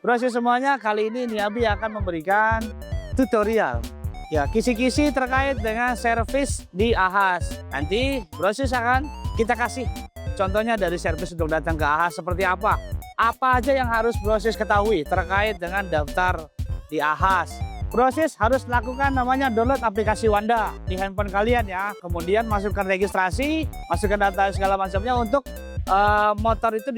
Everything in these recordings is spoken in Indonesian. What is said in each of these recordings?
Brosis semuanya, kali ini Niabi akan memberikan tutorial ya, kisi-kisi terkait dengan servis di Ahas. Nanti Brosis akan kita kasih contohnya dari servis untuk datang ke Ahas seperti apa. Apa aja yang harus Brosis ketahui terkait dengan daftar di Ahas. Brosis harus lakukan namanya download aplikasi Wanda di handphone kalian ya. Kemudian masukkan registrasi, masukkan data segala macamnya untuk motor itu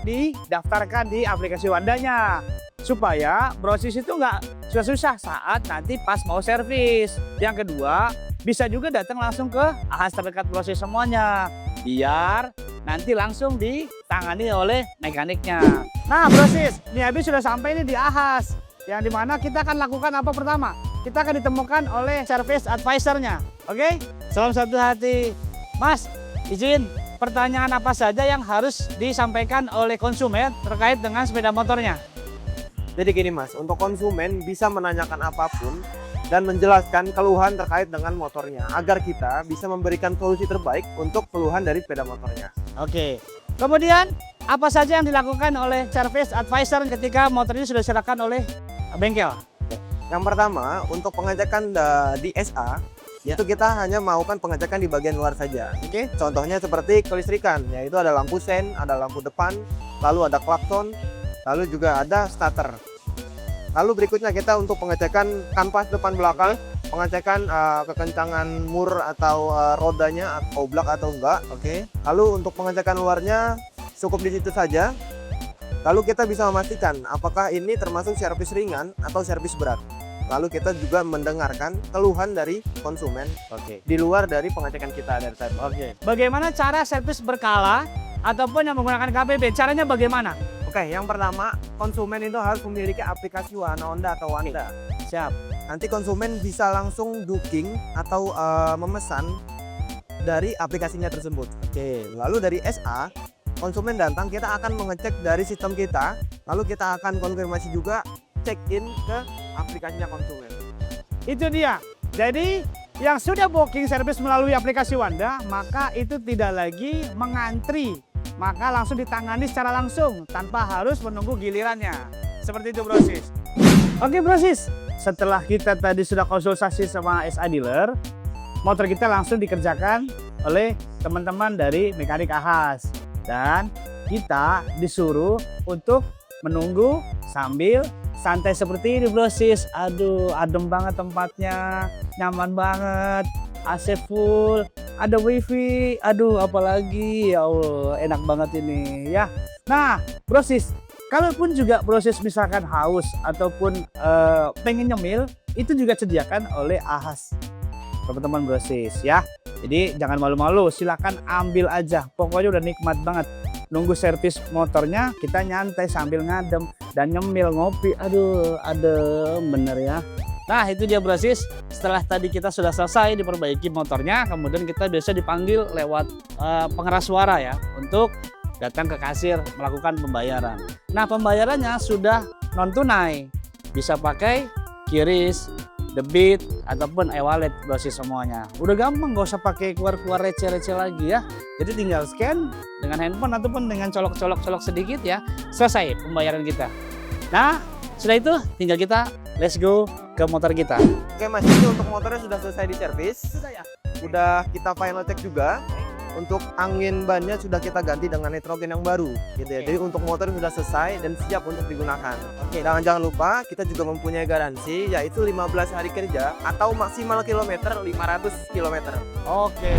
didaftarkan di aplikasi Wandanya, supaya Brosis itu nggak susah-susah saat nanti pas mau servis. Yang kedua, bisa juga datang langsung ke Ahas terdekat Brosis semuanya, biar nanti langsung ditangani oleh mekaniknya. Nah Brosis, Niabi sudah sampai nih di Ahas, yang dimana kita akan lakukan apa pertama? Kita akan ditemukan oleh service advisor-nya. Oke, salam satu hati. Mas, izin, pertanyaan apa saja yang harus disampaikan oleh konsumen terkait dengan sepeda motornya? Jadi gini Mas, untuk konsumen bisa menanyakan apapun dan menjelaskan keluhan terkait dengan motornya, agar kita bisa memberikan solusi terbaik untuk keluhan dari sepeda motornya. Oke, kemudian apa saja yang dilakukan oleh service advisor ketika motor ini sudah diserahkan oleh bengkel? Yang pertama, untuk pengecekan di SA, itu kita hanya melakukan pengecekan di bagian luar saja. Oke. Contohnya seperti kelistrikan, yaitu ada lampu sen, ada lampu depan, lalu ada klakson, lalu juga ada starter. Lalu berikutnya kita untuk pengecekan kanvas depan belakang, pengecekan kekencangan mur atau rodanya, oblak atau enggak. Oke. Lalu untuk pengecekan luarnya cukup di situ saja. Lalu kita bisa memastikan apakah ini termasuk servis ringan atau servis berat. Lalu kita juga mendengarkan keluhan dari konsumen. Oke. Di luar dari pengecekan kita dari tadi. Oke. Bagaimana cara servis berkala ataupun yang menggunakan KBB? Caranya bagaimana? Oke, yang pertama konsumen itu harus memiliki aplikasi Honda atau Wanda. Siap. Nanti konsumen bisa langsung booking atau memesan dari aplikasinya tersebut. Oke. Lalu dari SA, konsumen datang, kita akan mengecek dari sistem kita, lalu kita akan konfirmasi juga check in ke aplikasinya konsumen. Itu dia. Jadi yang sudah booking servis melalui aplikasi Wanda, maka itu tidak lagi mengantri, maka langsung ditangani secara langsung tanpa harus menunggu gilirannya. Seperti itu Brosis. Oke Brosis, setelah kita tadi sudah konsultasi sama SA dealer, motor kita langsung dikerjakan oleh teman-teman dari mekanik Ahas. Dan kita disuruh untuk menunggu sambil santai seperti ini Brosis. Aduh, adem banget tempatnya, nyaman banget, AC full, ada wifi, aduh apalagi, ya Allah enak banget ini ya. Nah Brosis, kalaupun juga Brosis misalkan haus ataupun pengen nyemil, itu juga disediakan oleh Ahas teman-teman Brosis ya. Jadi jangan malu-malu, silakan ambil aja, pokoknya udah nikmat banget. Nunggu servis motornya, kita nyantai sambil ngadem dan nyemil ngopi. Aduh, adem bener ya. Nah itu dia Brosis, setelah tadi kita sudah selesai diperbaiki motornya, kemudian kita biasa dipanggil lewat pengeras suara ya, untuk datang ke kasir melakukan pembayaran. Nah pembayarannya sudah non tunai, bisa pakai QRIS, debit ataupun e-wallet Brosis semuanya. Udah gampang, gak usah pakai keluar-keluar receh-receh lagi ya. Jadi tinggal scan dengan handphone ataupun dengan colok-colok sedikit ya, selesai pembayaran kita. Nah setelah itu tinggal kita let's go ke motor kita. Oke Mas, ini untuk motornya sudah selesai di servis. Sudah ya? Udah kita final check juga. Untuk angin bannya sudah kita ganti dengan nitrogen yang baru gitu ya. Jadi untuk motor sudah selesai dan siap untuk digunakan. Oke, dan jangan lupa kita juga mempunyai garansi, yaitu 15 hari kerja atau maksimal kilometer 500 km. Oke.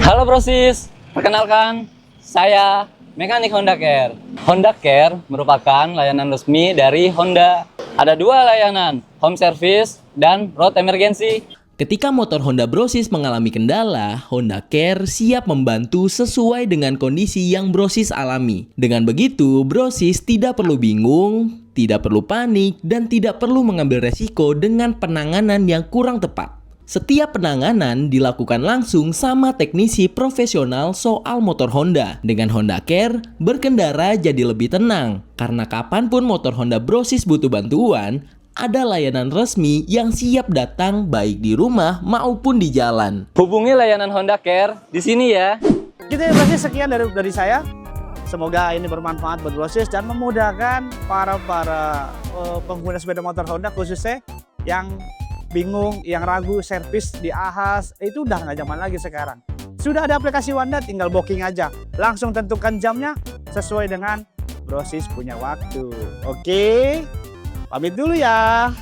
Halo Brosis, perkenalkan saya mekanik Honda Care. Honda Care merupakan layanan resmi dari Honda. Ada dua layanan, home service dan road emergency. Ketika motor Honda Brosis mengalami kendala, Honda Care siap membantu sesuai dengan kondisi yang Brosis alami. Dengan begitu, Brosis tidak perlu bingung, tidak perlu panik, dan tidak perlu mengambil resiko dengan penanganan yang kurang tepat. Setiap penanganan dilakukan langsung sama teknisi profesional soal motor Honda. Dengan Honda Care, berkendara jadi lebih tenang. Karena kapanpun motor Honda Brosis butuh bantuan, ada layanan resmi yang siap datang baik di rumah maupun di jalan. Hubungi layanan Honda Care di sini ya. Gitu ya Brosis, sekian dari saya. Semoga ini bermanfaat buat Brosis dan memudahkan para pengguna sepeda motor Honda khususnya yang bingung, yang ragu servis di Ahas. Itu udah nggak zaman lagi sekarang. Sudah ada aplikasi Wanda, tinggal booking aja. Langsung tentukan jamnya sesuai dengan Brosis punya waktu. Oke, pamit dulu ya.